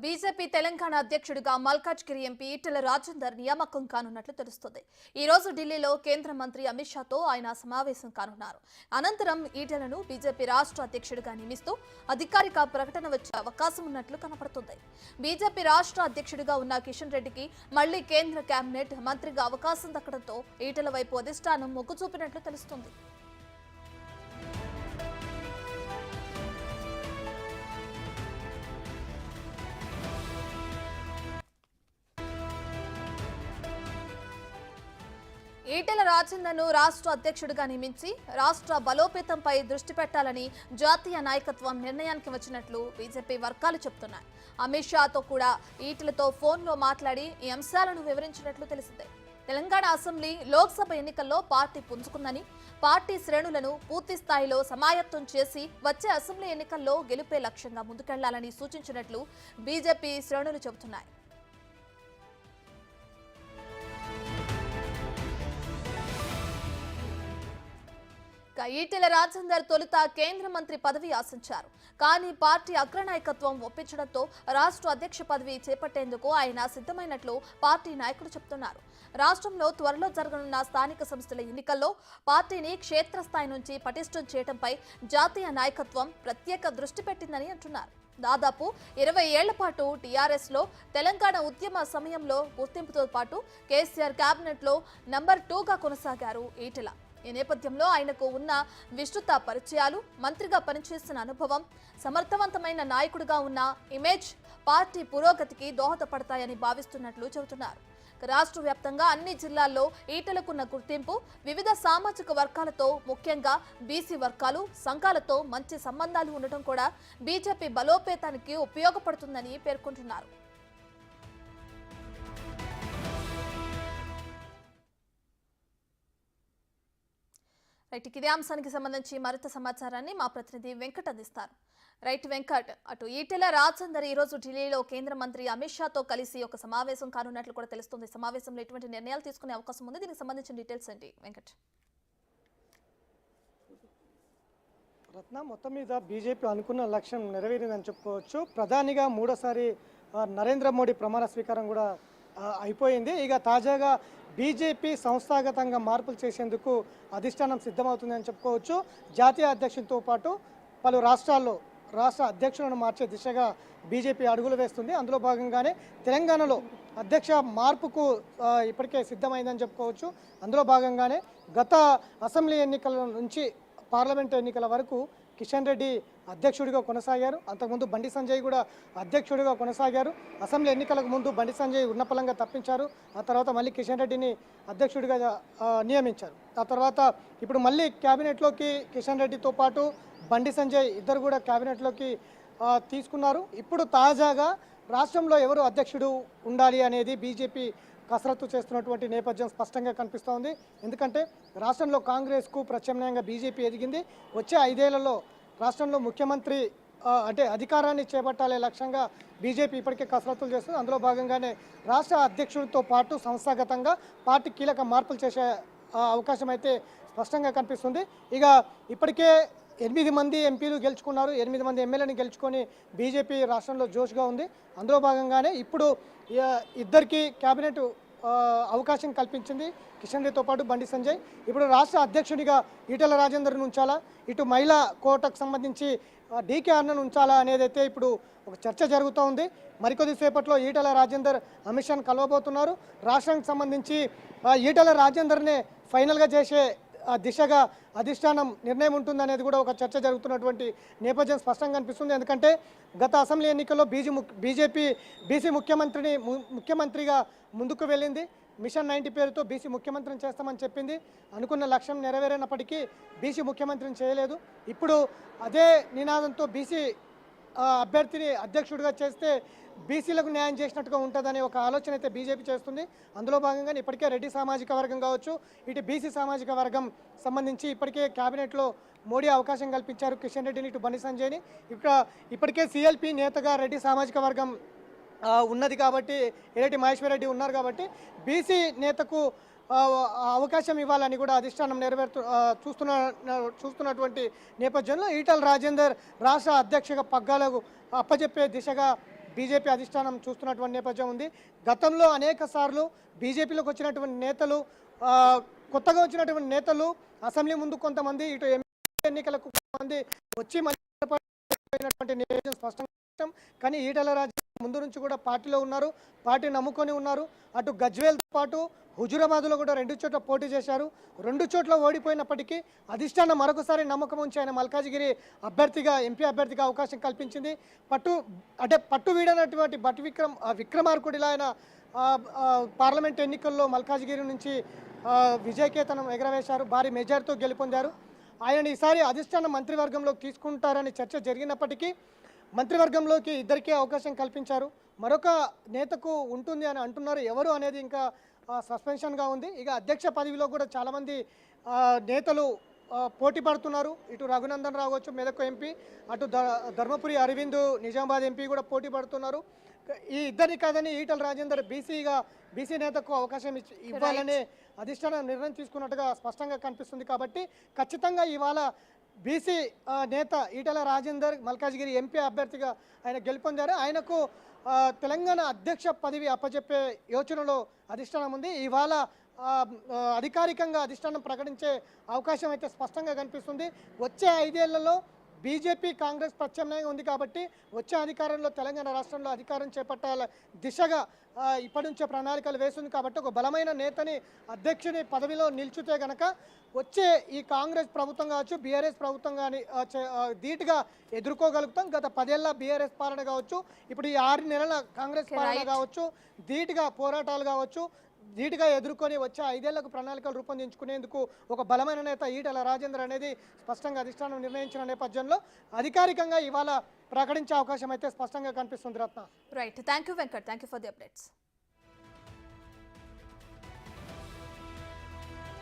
BJP Telangana అధ్యక్షుడిగా Malkajgiri MP Etela Rajender నియామకం కానున్నట్లు తెలుస్తోంది. ఈ రోజు ఢిల్లీలో కేంద్ర మంత్రి అమిత్ షాతో ఆయన సమావేశం కానున్నారు. అనంతరం ఈటెలను బీజేపీ రాష్ట్ర అధ్యక్షుడిగా నియమిస్తూ అధికారిక ప్రకటన వచ్చే అవకాశం ఉన్నట్లు కనపడుతోంది. బీజేపీ రాష్ట్ర అధ్యక్షుడిగా ఉన్న కిషన్ రెడ్డికి మళ్లీ కేంద్ర కేబినెట్ మంత్రిగా అవకాశం దక్కడంతో ఈటెల వైపు అధిష్టానం మొగ్గు చూపినట్లు తెలుస్తోంది. ఈటెల రాజేందర్ను రాష్ట్ర అధ్యక్షుడిగా నియమించి రాష్ట్ర బలోపేతంపై దృష్టి పెట్టాలని జాతీయ నాయకత్వం నిర్ణయానికి వచ్చినట్లు బీజేపీ వర్గాలు చెబుతున్నాయి. అమిత్ షాతో కూడా ఈటెలతో ఫోన్లో మాట్లాడి ఈ అంశాలను వివరించినట్లు తెలిసిందే. తెలంగాణ అసెంబ్లీ లోక్సభ ఎన్నికల్లో పార్టీ పుంజుకుందని, పార్టీ శ్రేణులను పూర్తి స్థాయిలో సమాయత్తం చేసి వచ్చే అసెంబ్లీ ఎన్నికల్లో గెలుపే లక్ష్యంగా ముందుకెళ్లాలని సూచించినట్లు బీజేపీ శ్రేణులు చెబుతున్నాయి. ఈటెల రాజేందర్ తొలుత కేంద్ర మంత్రి పదవి ఆశించారు. కానీ పార్టీ అగ్రనాయకత్వం ఒప్పించడంతో రాష్ట్ర అధ్యక్ష పదవి చేపట్టేందుకు ఆయన సిద్ధమైనట్లు పార్టీ నాయకులు చెబుతున్నారు. రాష్ట్రంలో త్వరలో జరగనున్న స్థానిక సంస్థల ఎన్నికల్లో పార్టీని క్షేత్రస్థాయి నుంచి పటిష్టం చేయడంపై జాతీయ నాయకత్వం ప్రత్యేక దృష్టి పెట్టిందని అంటున్నారు. దాదాపు 20 ఏళ్ల పాటు టీఆర్ఎస్లో తెలంగాణ ఉద్యమ సమయంలో గుర్తింపుతో పాటు కేసీఆర్ కేబినెట్లో నంబర్ 2గా కొనసాగారు ఈటెల. ఈ నేపథ్యంలో ఆయనకు ఉన్న విస్తృత పరిచయాలు, మంత్రిగా పనిచేసిన అనుభవం, సమర్థవంతమైన నాయకుడిగా ఉన్న ఇమేజ్ పార్టీ పురోగతికి దోహదపడతాయని భావిస్తున్నట్లు చెబుతున్నారు. రాష్ట్ర వ్యాప్తంగా అన్ని జిల్లాల్లో ఈటెలకున్న గుర్తింపు, వివిధ సామాజిక వర్గాలతో ముఖ్యంగా బీసీ వర్గాలు, సంఘాలతో మంచి సంబంధాలు ఉండటం కూడా బీజేపీ బలోపేతానికి ఉపయోగపడుతుందని పేర్కొంటున్నారు. ఇదే అంశానికి సంబంధించి మరింత సమాచారాన్ని మా ప్రతినిధి వెంకట్ అందిస్తారు. వెంకట్, అటు ఈటెల రాజేందర్ ఈ రోజు ఢిల్లీలో కేంద్ర మంత్రి అమిత్ షాతో కలిసి ఒక సమావేశం కానున్నట్లు కూడా తెలుస్తుంది. సమావేశంలో ఎటువంటి నిర్ణయాలు తీసుకునే అవకాశం ఉంది? దీనికి సంబంధించిన డీటెయిల్స్ ఏంటి వెంకట్? రత్న, మొత్తం మీద బీజేపీ అనుకున్న లక్ష్యం నెరవేరిందని చెప్పుకోవచ్చు. ప్రధానిగా మూడోసారి నరేంద్ర మోడీ ప్రమాణ స్వీకారం కూడా అయిపోయింది. ఇక తాజాగా బీజేపీ సంస్థాగతంగా మార్పులు చేసేందుకు అధిష్టానం సిద్ధమవుతుందని చెప్పుకోవచ్చు. జాతీయ అధ్యక్షులతో పాటు పలు రాష్ట్రాల్లో రాష్ట్ర అధ్యక్షులను మార్చే దిశగా బీజేపీ అడుగులు వేస్తుంది. అందులో భాగంగానే తెలంగాణలో అధ్యక్ష మార్పుకు ఇప్పటికే సిద్ధమైందని చెప్పుకోవచ్చు. అందులో భాగంగానే గత అసెంబ్లీ ఎన్నికల నుంచి పార్లమెంట్ ఎన్నికల వరకు కిషన్ రెడ్డి అధ్యక్షుడిగా కొనసాగారు. అంతకుముందు బండి సంజయ్ కూడా అధ్యక్షుడిగా కొనసాగారు. అసెంబ్లీ ఎన్నికలకు ముందు బండి సంజయ్ ఉన్నపలంగా తప్పించారు. ఆ తర్వాత మళ్ళీ కిషన్ రెడ్డిని అధ్యక్షుడిగా నియమించారు. ఆ తర్వాత ఇప్పుడు మళ్ళీ క్యాబినెట్లోకి కిషన్ రెడ్డితో పాటు బండి సంజయ్ ఇద్దరు కూడా క్యాబినెట్లోకి తీసుకున్నారు. ఇప్పుడు తాజాగా రాష్ట్రంలో ఎవరు అధ్యక్షుడు ఉండాలి అనేది బీజేపీ కసరత్తు చేస్తున్నటువంటి నేపథ్యం స్పష్టంగా కనిపిస్తోంది. ఎందుకంటే రాష్ట్రంలో కాంగ్రెస్కు ప్రత్యామ్నాయంగా బీజేపీ ఎదిగింది. వచ్చే 5 ఏళ్లలో రాష్ట్రంలో ముఖ్యమంత్రి అంటే అధికారాన్ని చేపట్టాలే లక్ష్యంగా బీజేపీ ఇప్పటికే కసరత్తులు చేస్తుంది. అందులో భాగంగానే రాష్ట్ర అధ్యక్షుడితో పాటు సంస్థాగతంగా పార్టీ కీలక మార్పులు చేసే అవకాశం అయితే స్పష్టంగా కనిపిస్తుంది. ఇక ఇప్పటికే 8 మంది ఎంపీలు గెలుచుకున్నారు. 8 మంది ఎమ్మెల్యేని గెలుచుకొని బీజేపీ రాష్ట్రంలో జోష్గా ఉంది. అందులో భాగంగానే ఇప్పుడు ఇద్దరికి కేబినెట్ అవకాశం కల్పించింది కిషన్ రెడ్డితో పాటు బండి సంజయ్. ఇప్పుడు రాష్ట్ర అధ్యక్షుడిగా ఈటెల రాజేందర్ను ఉంచాలా, ఇటు మహిళా కోటకు సంబంధించి డీకే అన్నను ఉంచాలా అనేదైతే ఇప్పుడు ఒక చర్చ జరుగుతూ ఉంది. మరికొద్ది సేపట్లో ఈటెల రాజేందర్ అమిత్ షాను కలవబోతున్నారు. రాష్ట్రానికి సంబంధించి ఈటెల రాజేందర్నే ఫైనల్గా చేసే దిశగా అధిష్టానం నిర్ణయం ఉంటుందనేది కూడా ఒక చర్చ జరుగుతున్నటువంటి నేపథ్యం స్పష్టంగా కనిపిస్తుంది. ఎందుకంటే గత అసెంబ్లీ ఎన్నికల్లో బీజేపీ బీసీ ముఖ్యమంత్రిగా ముందుకు వెళ్ళింది. మిషన్ 90 పేరుతో బీసీ ముఖ్యమంత్రిని చేస్తామని చెప్పింది. అనుకున్న లక్ష్యం నెరవేరినప్పటికీ బీసీ ముఖ్యమంత్రిని చేయలేదు. ఇప్పుడు అదే నినాదంతో బీసీ అభ్యర్థిని అధ్యక్షుడిగా చేస్తే బీసీలకు న్యాయం చేసినట్టుగా ఉంటుందనే ఒక ఆలోచన అయితే బీజేపీ చేస్తుంది. అందులో భాగంగా ఇప్పటికే రెడ్డి సామాజిక వర్గం కావచ్చు, ఇటు బీసీ సామాజిక వర్గం సంబంధించి ఇప్పటికే కేబినెట్లో మోడీ అవకాశం కల్పించారు కిషన్ రెడ్డిని, ఇటు బండి సంజయ్ని. ఇప్పటికే సిఎల్పి నేతగా రెడ్డి సామాజిక వర్గం ఉన్నది కాబట్టి, ఎర్రటి మహేశ్వర్ రెడ్డి ఉన్నారు కాబట్టి బీసీ నేతకు అవకాశం ఇవ్వాలని కూడా అధిష్టానం చూస్తున్నటువంటి నేపథ్యంలో ఈటెల రాజేందర్ రాష్ట్ర అధ్యక్షగా పగ్గాలకు అప్పచెప్పే దిశగా బీజేపీ అధిష్టానం చూస్తున్నటువంటి నేపథ్యం ఉంది. గతంలో అనేక సార్లు బీజేపీలోకి వచ్చినటువంటి నేతలు, కొత్తగా వచ్చినటువంటి నేతలు అసెంబ్లీ ముందు కొంతమంది, ఇటు ఎన్నికలకు కొంతమంది వచ్చి మళ్ళీ నియోజకవర్గం స్పష్టంగా. కానీ ఈటెల రాజేందర్ ముందు నుంచి కూడా పార్టీలో ఉన్నారు, పార్టీ నమ్ముకొని ఉన్నారు. అటు గజ్వేల్తో పాటు హుజురాబాద్లో కూడా 2 చోట్ల పోటీ చేశారు. 2 చోట్ల ఓడిపోయినప్పటికీ అధిష్టానం మరొకసారి నమ్మకం ఉంచి ఆయన మల్కాజిగిరి అభ్యర్థిగా, ఎంపీ అభ్యర్థిగా అవకాశం కల్పించింది. పట్టు వీడనటువంటి విక్రమార్కుడిలా ఆయన పార్లమెంట్ ఎన్నికల్లో మల్కాజిగిరి నుంచి విజయకేతనం ఎగరవేశారు, భారీ మెజార్టీతో గెలుపొందారు. ఆయన ఈసారి అధిష్టానం మంత్రివర్గంలోకి తీసుకుంటారని చర్చ జరిగినప్పటికీ మంత్రివర్గంలోకి ఇద్దరికీ అవకాశం కల్పించారు. మరొక నేతకు ఉంటుంది అని అంటున్నారు. ఎవరు అనేది ఇంకా సస్పెన్షన్గా ఉంది. ఇక అధ్యక్ష పదవిలో కూడా చాలామంది నేతలు పోటీ పడుతున్నారు. ఇటు రఘునందన్ రావు కావచ్చు, మెదక్ ఎంపీ, అటు ధర్మపురి అరవింద్ నిజామాబాద్ ఎంపీ కూడా పోటీ పడుతున్నారు. ఈ ఇద్దరిని కాదని ఈటెల రాజేందర్ బీసీ నేతకు అవకాశం ఇవ్వాలని అధిష్టానం నిర్ణయం తీసుకున్నట్టుగా స్పష్టంగా కనిపిస్తుంది. కాబట్టి ఖచ్చితంగా ఇవాళ బీసీ నేత ఈటెల రాజేందర్ మల్కాజిగిరి ఎంపీ అభ్యర్థిగా ఆయన గెలుపొందారు. ఆయనకు తెలంగాణ అధ్యక్ష పదవి అప్పచెప్పే యోచనలో అధిష్టానం ఉంది. ఇవాళ అధికారికంగా అధిష్టానం ప్రకటించే అవకాశం అయితే స్పష్టంగా కనిపిస్తుంది. వచ్చే 5 ఏళ్లలో బీజేపీ కాంగ్రెస్ ప్రత్యామ్నాయంగా ఉంది కాబట్టి వచ్చే అధికారంలో తెలంగాణ రాష్ట్రంలో అధికారం చేపట్టాల దిశగా ఇప్పటి నుంచే ప్రణాళికలు వేస్తుంది. కాబట్టి ఒక బలమైన నేతని అధ్యక్షుని పదవిలో నిల్చుతే గనక వచ్చే ఈ కాంగ్రెస్ ప్రభుత్వం కావచ్చు, బీఆర్ఎస్ ప్రభుత్వం కానీ ధీటుగా ఎదుర్కోగలుగుతాం. గత 10 ఏళ్ల బీఆర్ఎస్ పాలన కావచ్చు, ఇప్పుడు ఈ 6 నెలల కాంగ్రెస్ పాలన కావచ్చు, ధీటుగా పోరాటాలు కావచ్చు, ధీటుగా ఎదుర్కొని వచ్చే 5 ఏళ్లకు ప్రణాళికలు రూపొందించుకునేందుకు ఒక బలమైన నేత ఈటెల రాజేందర్ అనేది స్పష్టంగా అధిష్టానం నిర్ణయించిన నేపథ్యంలో అధికారికంగా ఇవాళ ప్రకటించే అవకాశం అయితే స్పష్టంగా కనిపిస్తుంది. Ratna. Right, thank you Venkat, thank you for the updates.